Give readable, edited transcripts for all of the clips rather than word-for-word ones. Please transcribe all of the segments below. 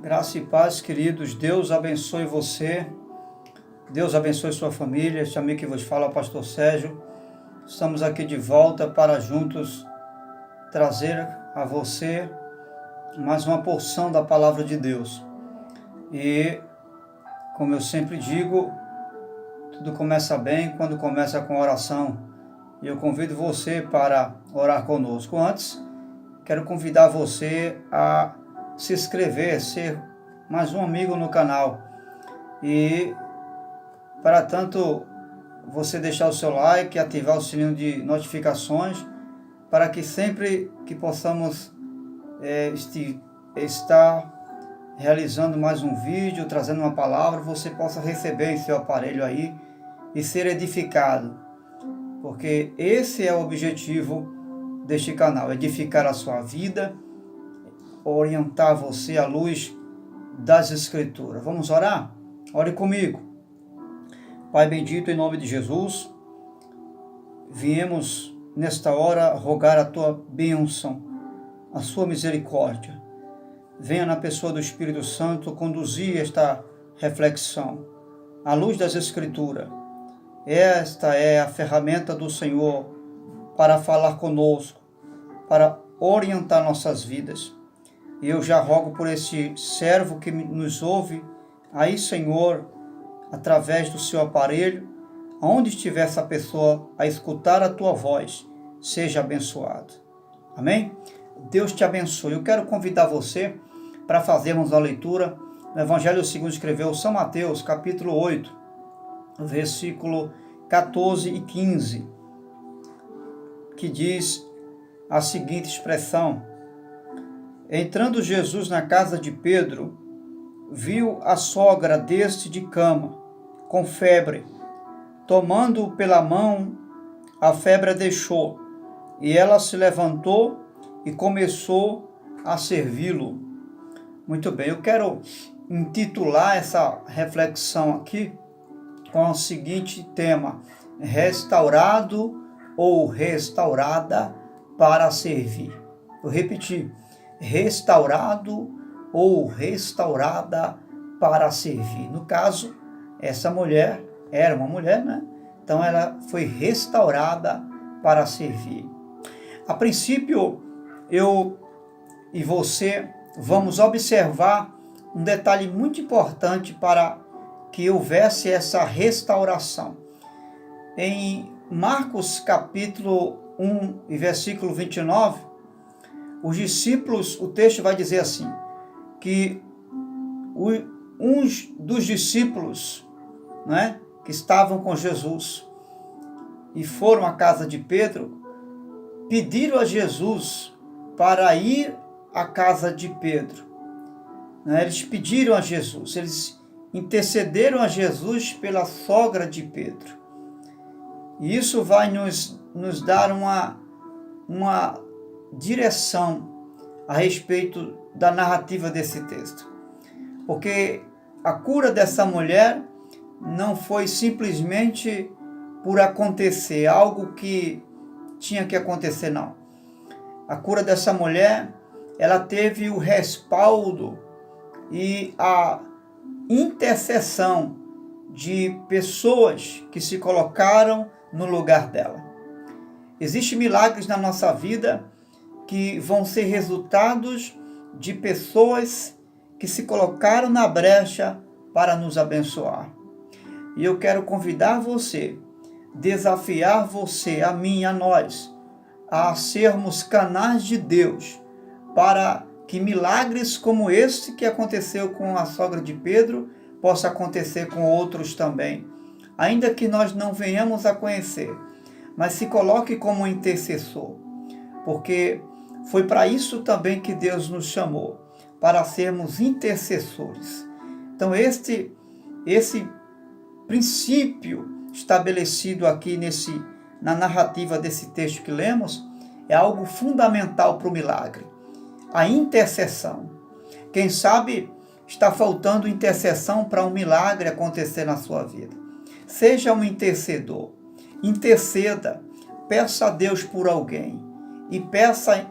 Graça e paz, queridos. Deus abençoe você. Deus abençoe sua família. Este amigo que vos fala é o pastor Sérgio. Estamos aqui de volta para juntos trazer a você mais uma porção da palavra de Deus. E, como eu sempre digo, tudo começa bem quando começa com oração. E eu convido você para orar conosco. Antes, quero convidar você a se inscrever, ser mais um amigo no canal. E, para tanto, você deixar o seu like, ativar o sininho de notificações, para que sempre que possamos estar realizando mais um vídeo, trazendo uma palavra, você possa receber em seu aparelho aí e ser edificado. Porque esse é o objetivo deste canal, edificar a sua vida, orientar você à luz das Escrituras. Vamos orar? Ore comigo. Pai bendito, em nome de Jesus, viemos nesta hora rogar a tua bênção, a sua misericórdia. Venha na pessoa do Espírito Santo conduzir esta reflexão à luz das Escrituras. Esta é a ferramenta do Senhor para falar conosco, para orientar nossas vidas. E eu já rogo por esse servo que nos ouve, aí, Senhor, através do seu aparelho, aonde estiver essa pessoa a escutar a tua voz, seja abençoado. Amém? Deus te abençoe. Eu quero convidar você para fazermos a leitura no Evangelho segundo escreveu São Mateus, capítulo 8, versículo 14 e 15, que diz a seguinte expressão: Entrando Jesus na casa de Pedro, viu a sogra deste de cama, com febre. Tomando-o pela mão, a febre a deixou, e ela se levantou e começou a servi-lo. Muito bem, eu quero intitular essa reflexão aqui com o seguinte tema: restaurado ou restaurada para servir. Vou repetir: restaurado ou restaurada para servir. No caso, essa mulher era uma mulher, né? Então ela foi restaurada para servir. A princípio, eu e você vamos observar um detalhe muito importante para que houvesse essa restauração. Em Marcos capítulo 1 e versículo 29, os discípulos, o texto vai dizer assim, que uns dos discípulos, né, que estavam com Jesus e foram à casa de Pedro, pediram a Jesus para ir à casa de Pedro. Eles pediram a Jesus, eles intercederam a Jesus pela sogra de Pedro. E isso vai nos dar uma direção a respeito da narrativa desse texto. Porque a cura dessa mulher não foi simplesmente por acontecer, algo que tinha que acontecer, não. A cura dessa mulher, ela teve o respaldo e a intercessão de pessoas que se colocaram no lugar dela. Existem milagres na nossa vida que vão ser resultados de pessoas que se colocaram na brecha para nos abençoar. E eu quero convidar você, desafiar você, a mim, a nós, a sermos canais de Deus para que milagres como este que aconteceu com a sogra de Pedro possa acontecer com outros também. Ainda que nós não venhamos a conhecer, mas se coloque como intercessor, porque foi para isso também que Deus nos chamou, para sermos intercessores. Então esse princípio estabelecido aqui na narrativa desse texto que lemos é algo fundamental para o milagre. A intercessão. Quem sabe está faltando intercessão para um milagre acontecer na sua vida. Seja um intercedor. Interceda. Peça a Deus por alguém. E peça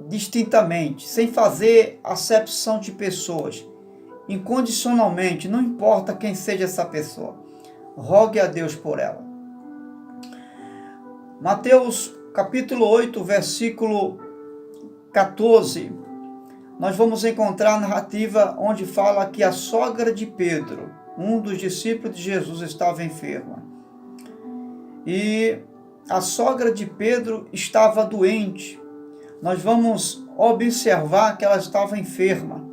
distintamente, sem fazer acepção de pessoas, incondicionalmente, não importa quem seja essa pessoa. Rogue a Deus por ela. Mateus capítulo 8, versículo 14, nós vamos encontrar a narrativa onde fala que a sogra de Pedro, um dos discípulos de Jesus, estava enferma. E a sogra de Pedro estava doente. Nós vamos observar que ela estava enferma.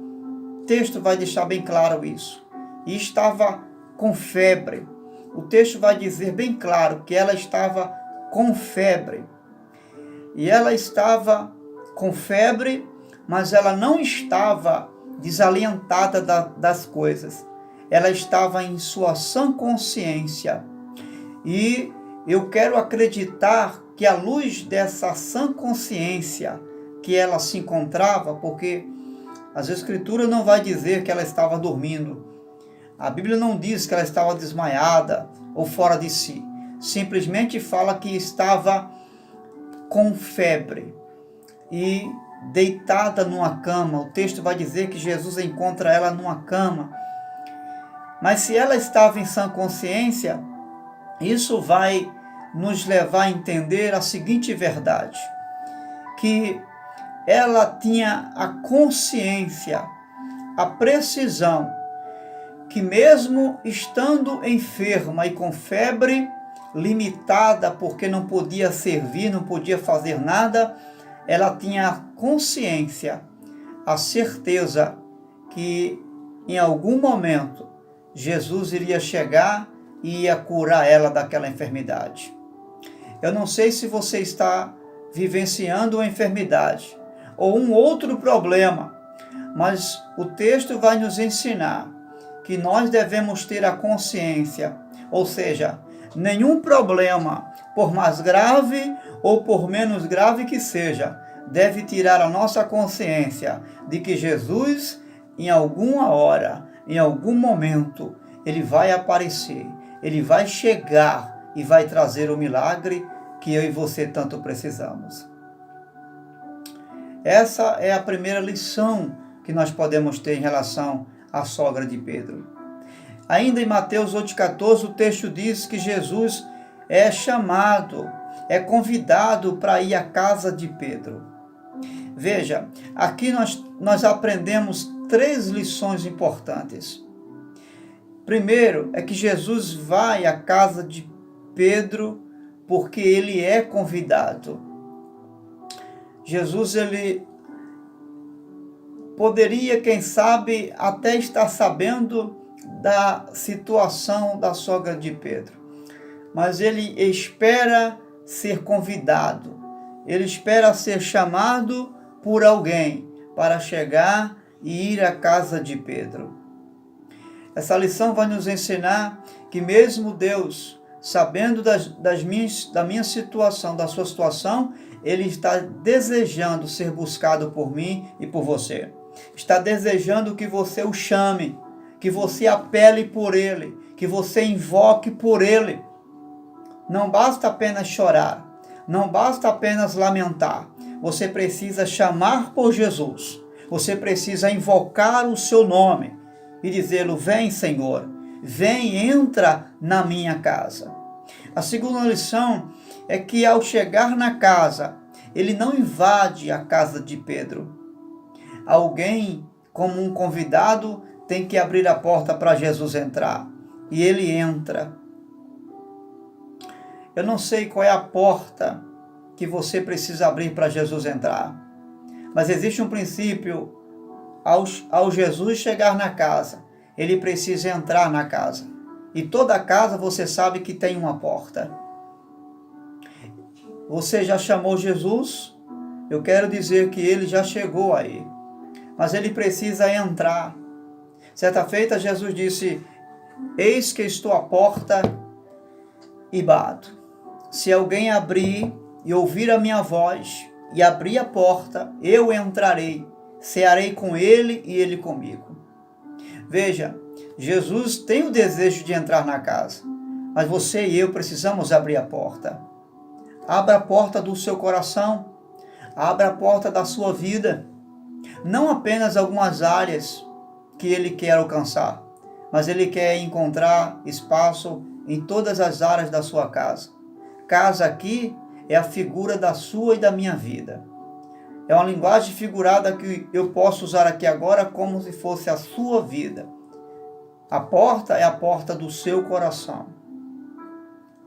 O texto vai deixar bem claro isso. E estava com febre. O texto vai dizer bem claro que ela estava com febre. E ela estava com febre, mas ela não estava desalientada das coisas. Ela estava em sua sã consciência. E eu quero acreditar que à luz dessa sã consciência que ela se encontrava, porque as Escrituras não vai dizer que ela estava dormindo. A Bíblia não diz que ela estava desmaiada ou fora de si. Simplesmente fala que estava com febre e deitada numa cama. O texto vai dizer que Jesus encontra ela numa cama. Mas se ela estava em sã consciência, isso vai nos levar a entender a seguinte verdade, que ela tinha a consciência, a precisão, que mesmo estando enferma e com febre limitada, porque não podia servir, não podia fazer nada, ela tinha a consciência, a certeza que em algum momento Jesus iria chegar e ia curar ela daquela enfermidade. Eu não sei se você está vivenciando uma enfermidade ou um outro problema, mas o texto vai nos ensinar que nós devemos ter a consciência, ou seja, nenhum problema, por mais grave ou por menos grave que seja, deve tirar a nossa consciência de que Jesus, em alguma hora, em algum momento, ele vai aparecer, ele vai chegar e vai trazer o milagre que eu e você tanto precisamos. Essa é a primeira lição que nós podemos ter em relação à sogra de Pedro. Ainda em Mateus 8,14, o texto diz que Jesus é chamado, é convidado para ir à casa de Pedro. Veja, aqui nós aprendemos 3 lições importantes. Primeiro, é que Jesus vai à casa de Pedro porque ele é convidado. Jesus, ele poderia, quem sabe, até estar sabendo da situação da sogra de Pedro, mas ele espera ser convidado, ele espera ser chamado por alguém para chegar e ir à casa de Pedro. Essa lição vai nos ensinar que mesmo Deus, sabendo da minha situação, da sua situação, ele está desejando ser buscado por mim e por você. Está desejando que você o chame, que você apele por ele, que você invoque por ele. Não basta apenas chorar, não basta apenas lamentar. Você precisa chamar por Jesus. Você precisa invocar o seu nome e dizê-lo: vem, Senhor, vem, entra na minha casa. A segunda lição é que ao chegar na casa, ele não invade a casa de Pedro. Alguém, como um convidado, tem que abrir a porta para Jesus entrar. E ele entra. Eu não sei qual é a porta que você precisa abrir para Jesus entrar. Mas existe um princípio. Ao Jesus chegar na casa, ele precisa entrar na casa. E toda casa você sabe que tem uma porta. Você já chamou Jesus? Eu quero dizer que ele já chegou aí. Mas ele precisa entrar. Certa feita, Jesus disse: eis que estou à porta e bato. Se alguém abrir e ouvir a minha voz e abrir a porta, eu entrarei, cearei com ele e ele comigo. Veja, Jesus tem o desejo de entrar na casa, mas você e eu precisamos abrir a porta. Abra a porta do seu coração, Abra a porta da sua vida. Não apenas algumas áreas que Ele quer alcançar, mas Ele quer encontrar espaço em todas as áreas da sua casa. Casa aqui é a figura da sua e da minha vida. É uma linguagem figurada que eu posso usar aqui agora como se fosse a sua vida. A porta é a porta do seu coração.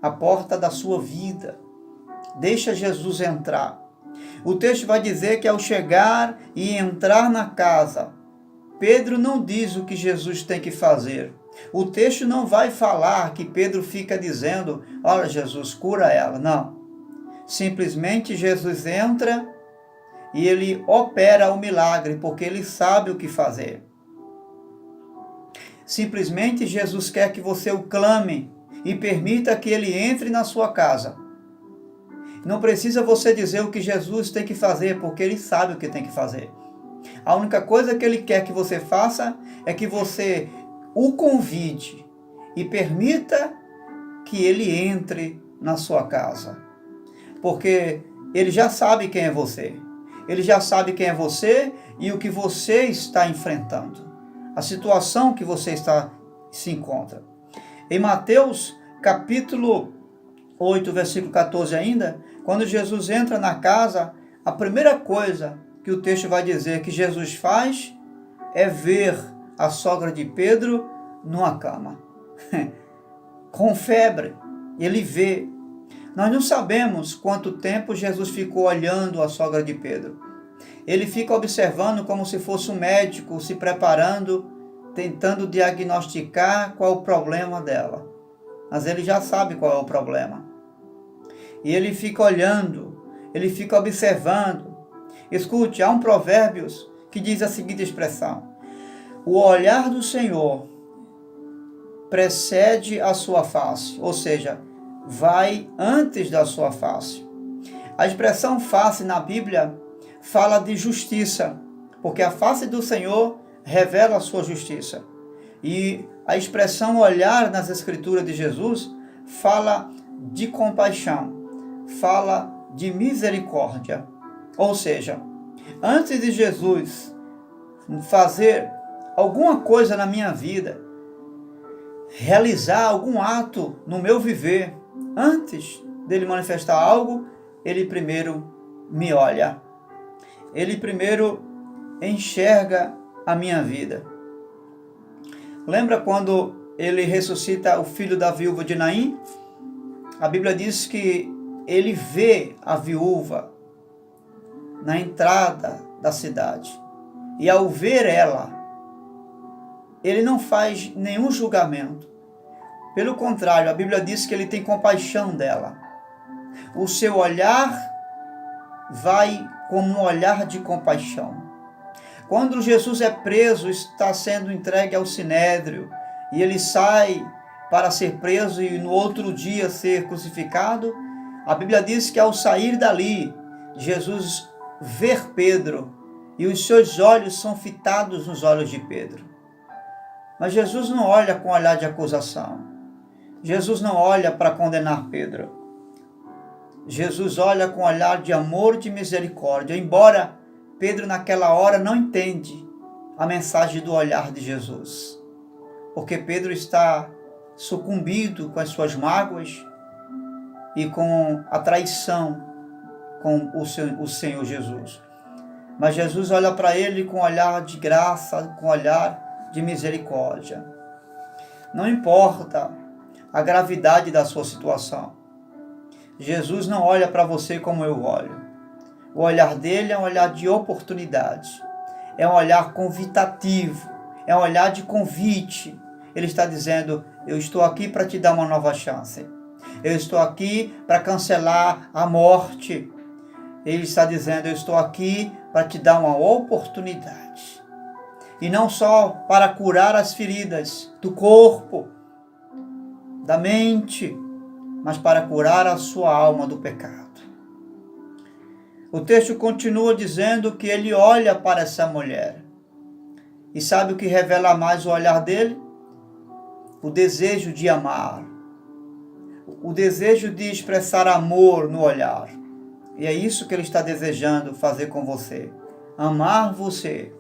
A porta da sua vida. Deixa Jesus entrar. O texto vai dizer que ao chegar e entrar na casa, Pedro não diz o que Jesus tem que fazer. O texto não vai falar que Pedro fica dizendo, olha Jesus, cura ela. Não. Simplesmente Jesus entra e ele opera o milagre, porque ele sabe o que fazer. Simplesmente Jesus quer que você o clame e permita que ele entre na sua casa. Não precisa você dizer o que Jesus tem que fazer, porque ele sabe o que tem que fazer. A única coisa que ele quer que você faça é que você o convide e permita que ele entre na sua casa. Porque ele já sabe quem é você. Ele já sabe quem é você e o que você está enfrentando. A situação que você se encontra. Em Mateus capítulo 8, versículo 14 ainda, quando Jesus entra na casa, a primeira coisa que o texto vai dizer que Jesus faz é ver a sogra de Pedro numa cama. Com febre, ele vê. Nós não sabemos quanto tempo Jesus ficou olhando a sogra de Pedro. Ele fica observando como se fosse um médico, se preparando, tentando diagnosticar qual é o problema dela. Mas ele já sabe qual é o problema. E ele fica olhando, ele fica observando. Escute, há um Provérbios que diz a seguinte expressão: o olhar do Senhor precede a sua face, ou seja, vai antes da sua face. A expressão face na Bíblia fala de justiça, porque a face do Senhor revela a sua justiça. E a expressão olhar nas Escrituras de Jesus fala de compaixão, fala de misericórdia. Ou seja, antes de Jesus fazer alguma coisa na minha vida, realizar algum ato no meu viver, antes dele manifestar algo, ele primeiro me olha. Ele primeiro enxerga a minha vida. Lembra quando ele ressuscita o filho da viúva de Naim? A Bíblia diz que ele vê a viúva na entrada da cidade. E ao ver ela, ele não faz nenhum julgamento. Pelo contrário, a Bíblia diz que ele tem compaixão dela. O seu olhar vai como um olhar de compaixão. Quando Jesus é preso, está sendo entregue ao sinédrio, e ele sai para ser preso e no outro dia ser crucificado, a Bíblia diz que ao sair dali, Jesus vê Pedro e os seus olhos são fitados nos olhos de Pedro. Mas Jesus não olha com olhar de acusação. Jesus não olha para condenar Pedro. Jesus olha com olhar de amor e de misericórdia, embora Pedro naquela hora não entende a mensagem do olhar de Jesus. Porque Pedro está sucumbido com as suas mágoas e com a traição com o Senhor Jesus. Mas Jesus olha para ele com olhar de graça, com olhar de misericórdia. Não importa a gravidade da sua situação. Jesus não olha para você como eu olho. O olhar dele é um olhar de oportunidade. É um olhar convidativo. É um olhar de convite. Ele está dizendo, eu estou aqui para te dar uma nova chance. Eu estou aqui para cancelar a morte. Ele está dizendo, eu estou aqui para te dar uma oportunidade. E não só para curar as feridas do corpo, da mente, mas para curar a sua alma do pecado. O texto continua dizendo que ele olha para essa mulher. E sabe o que revela mais o olhar dele? O desejo de amar. O desejo de expressar amor no olhar. E é isso que Ele está desejando fazer com você. Amar você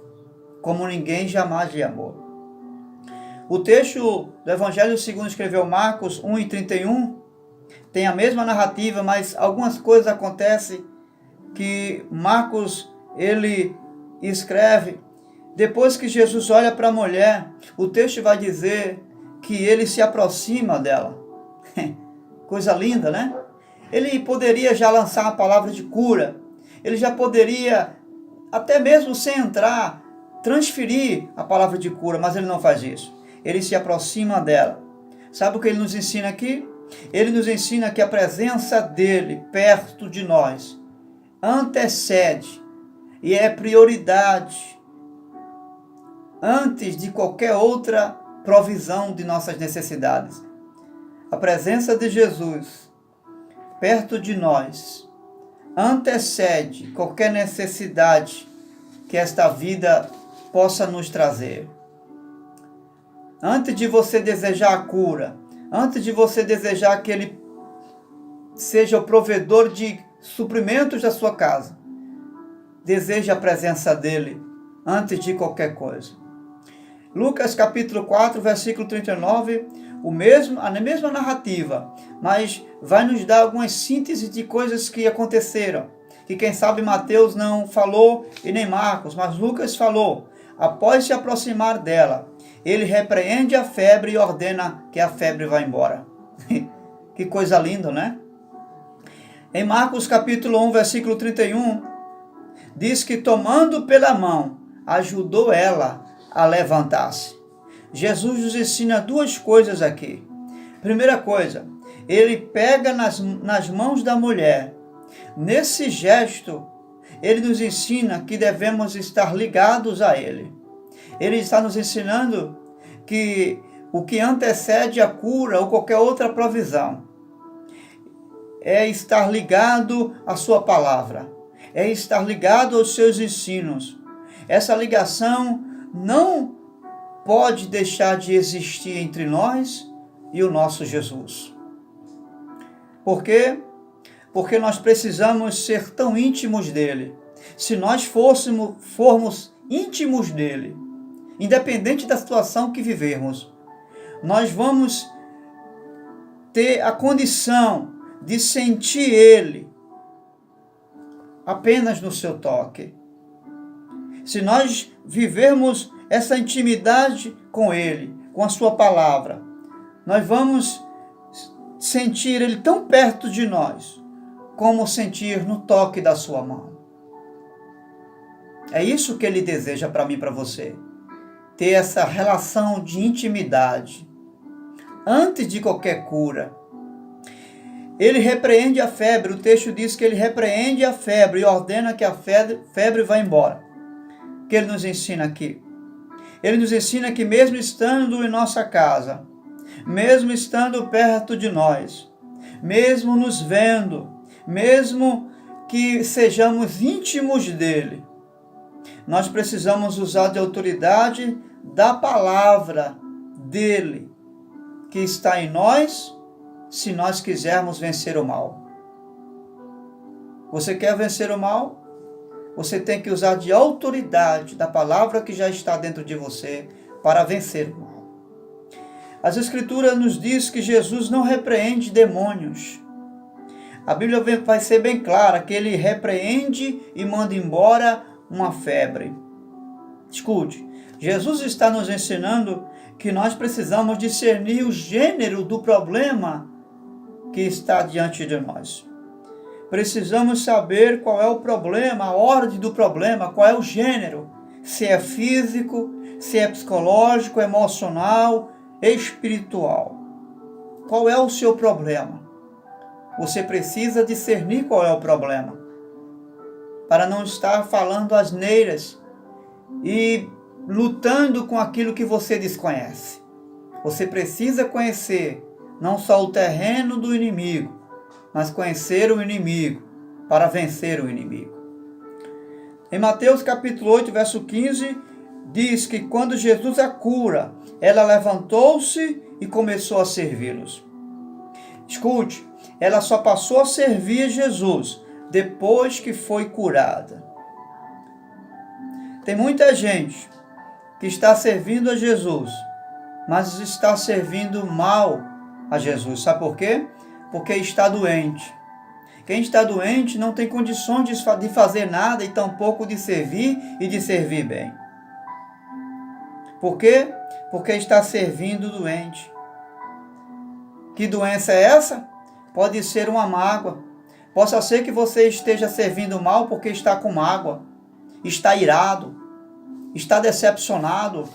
como ninguém jamais lhe amou. O texto do Evangelho segundo escreveu Marcos 1:31 tem a mesma narrativa, mas algumas coisas acontecem que Marcos ele escreve. Depois que Jesus olha para a mulher, o texto vai dizer que ele se aproxima dela. Coisa linda, né? Ele poderia já lançar a palavra de cura. Ele já poderia, até mesmo sem entrar, transferir a palavra de cura, mas ele não faz isso. Ele se aproxima dela. Sabe o que ele nos ensina aqui? Ele nos ensina que a presença dele perto de nós antecede e é prioridade antes de qualquer outra provisão de nossas necessidades. A presença de Jesus perto de nós antecede qualquer necessidade que esta vida possa nos trazer. Antes de você desejar a cura, antes de você desejar que Ele seja o provedor de suprimentos da sua casa, deseje a presença dEle antes de qualquer coisa. Lucas capítulo 4, versículo 39, a mesma narrativa, mas vai nos dar algumas sínteses de coisas que aconteceram, que quem sabe Mateus não falou e nem Marcos, mas Lucas falou. Após se aproximar dela, ele repreende a febre e ordena que a febre vá embora. Que coisa linda, né? Em Marcos capítulo 1, versículo 31, diz que tomando pela mão, ajudou ela a levantar-se. Jesus nos ensina duas coisas aqui. Primeira coisa, ele pega nas mãos da mulher. Nesse gesto, ele nos ensina que devemos estar ligados a ele. Ele está nos ensinando que o que antecede a cura ou qualquer outra provisão é estar ligado à sua palavra, é estar ligado aos seus ensinos. Essa ligação não pode deixar de existir entre nós e o nosso Jesus. Por quê? Porque nós precisamos ser tão íntimos dele. Se nós formos íntimos dele, independente da situação que vivermos, nós vamos ter a condição de sentir ele apenas no seu toque. Se nós vivermos essa intimidade com ele, com a sua palavra, nós vamos sentir ele tão perto de nós, como sentir no toque da sua mão. É isso que ele deseja para mim e para você. Ter essa relação de intimidade. Antes de qualquer cura. Ele repreende a febre. O texto diz que ele repreende a febre e ordena que a febre vá embora. O que ele nos ensina aqui? Ele nos ensina que mesmo estando em nossa casa, mesmo estando perto de nós, mesmo nos vendo, mesmo que sejamos íntimos dele, nós precisamos usar de autoridade da palavra dele, que está em nós, se nós quisermos vencer o mal. Você quer vencer o mal? Você tem que usar de autoridade da palavra que já está dentro de você para vencer o mal. As Escrituras nos diz que Jesus não repreende demônios. A Bíblia vai ser bem clara que ele repreende e manda embora uma febre. Escute, Jesus está nos ensinando que nós precisamos discernir o gênero do problema que está diante de nós. Precisamos saber qual é o problema, a ordem do problema, qual é o gênero. Se é físico, se é psicológico, emocional, espiritual. Qual é o seu problema? Você precisa discernir qual é o problema, para não estar falando asneiras e lutando com aquilo que você desconhece. Você precisa conhecer não só o terreno do inimigo, mas conhecer o inimigo para vencer o inimigo. Em Mateus capítulo 8, verso 15, diz que quando Jesus a cura, ela levantou-se e começou a servi-los. Escute, ela só passou a servir Jesus depois que foi curada. Tem muita gente que está servindo a Jesus, mas está servindo mal a Jesus. Sabe por quê? Porque está doente. Quem está doente não tem condições de fazer nada e tampouco de servir e de servir bem. Por quê? Porque está servindo doente. Que doença é essa? Pode ser uma mágoa. Possa ser que você esteja servindo mal porque está com mágoa, está irado, está decepcionado,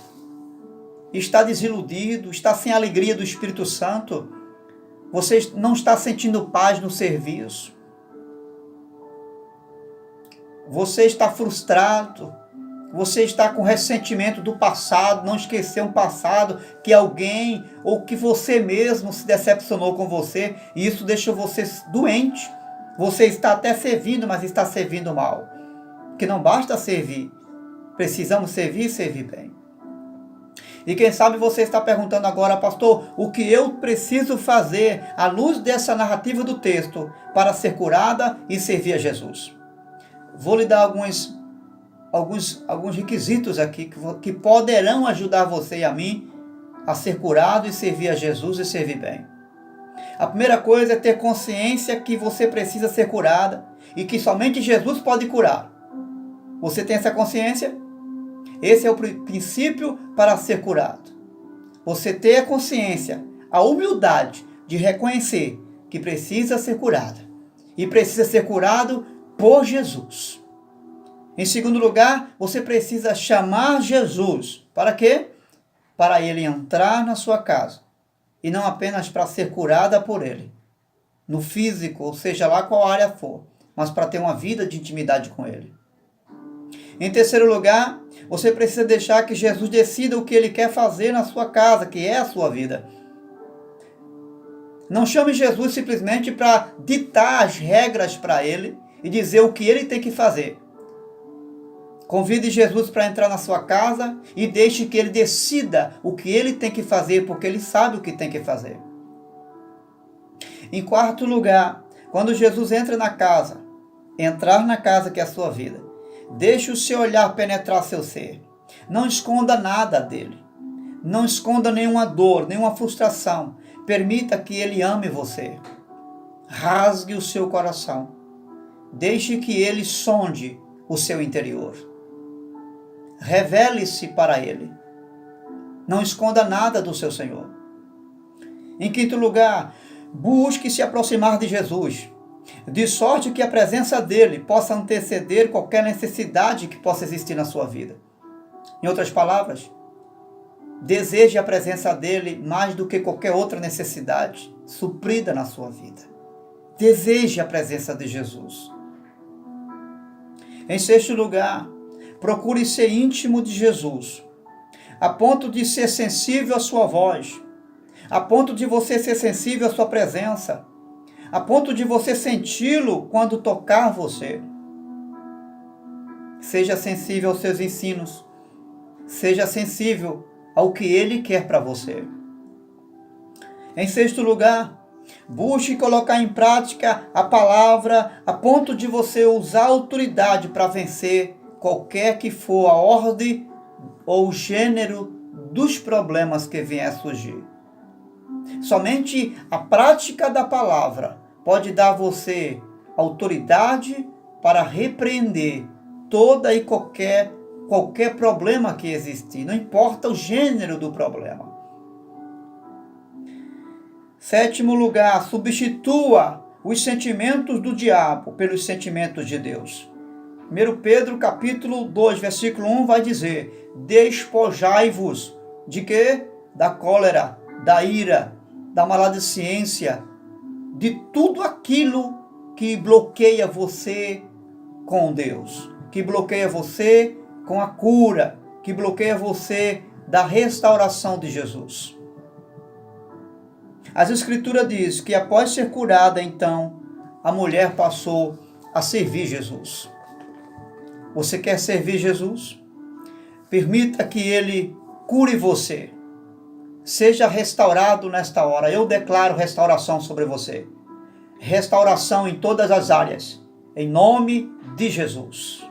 está desiludido, está sem a alegria do Espírito Santo. Você não está sentindo paz no serviço. Você está frustrado. Você está com ressentimento do passado, não esqueceu um passado que alguém ou que você mesmo se decepcionou com você, e isso deixa você doente. Você está até servindo, mas está servindo mal. Que não basta servir, precisamos servir e servir bem. E quem sabe você está perguntando agora, pastor, o que eu preciso fazer à luz dessa narrativa do texto para ser curada e servir a Jesus? Vou lhe dar alguns requisitos aqui que poderão ajudar você e a mim a ser curado e servir a Jesus e servir bem. A primeira coisa é ter consciência que você precisa ser curada e que somente Jesus pode curar. Você tem essa consciência? Esse é o princípio para ser curado. Você ter a consciência, a humildade de reconhecer que precisa ser curada. E precisa ser curado por Jesus. Em segundo lugar, você precisa chamar Jesus. Para quê? Para ele entrar na sua casa. E não apenas para ser curada por ele. No físico, ou seja lá qual área for. Mas para ter uma vida de intimidade com ele. Em terceiro lugar, você precisa deixar que Jesus decida o que ele quer fazer na sua casa, que é a sua vida. Não chame Jesus simplesmente para ditar as regras para ele e dizer o que ele tem que fazer. Convide Jesus para entrar na sua casa e deixe que ele decida o que ele tem que fazer, porque ele sabe o que tem que fazer. Em quarto lugar, quando Jesus entra na casa, entrar na casa que é a sua vida, deixe o seu olhar penetrar seu ser. Não esconda nada dele. Não esconda nenhuma dor, nenhuma frustração. Permita que ele ame você. Rasgue o seu coração. Deixe que ele sonde o seu interior. Revele-se para ele. Não esconda nada do seu Senhor. Em quinto lugar, busque se aproximar de Jesus, de sorte que a presença dele possa anteceder qualquer necessidade que possa existir na sua vida. Em outras palavras, deseje a presença dele mais do que qualquer outra necessidade suprida na sua vida. Deseje a presença de Jesus. Em sexto lugar, procure ser íntimo de Jesus, a ponto de ser sensível à sua voz, a ponto de você ser sensível à sua presença, a ponto de você senti-lo quando tocar você. Seja sensível aos seus ensinos, seja sensível ao que ele quer para você. Em sexto lugar, busque colocar em prática a palavra a ponto de você usar a autoridade para vencer qualquer que for a ordem ou o gênero dos problemas que venham a surgir. Somente a prática da palavra pode dar a você autoridade para repreender toda e qualquer problema que existir, não importa o gênero do problema. Sétimo lugar, substitua os sentimentos do diabo pelos sentimentos de Deus. 1 Pedro capítulo 2, versículo 1 vai dizer: despojai-vos de quê? Da cólera, da ira, da maledicência, de tudo aquilo que bloqueia você com Deus, que bloqueia você com a cura, que bloqueia você da restauração de Jesus. As Escrituras dizem que após ser curada, então, a mulher passou a servir Jesus. Você quer servir Jesus? Permita que ele cure você. Seja restaurado nesta hora. Eu declaro restauração sobre você. Restauração em todas as áreas. em nome de Jesus.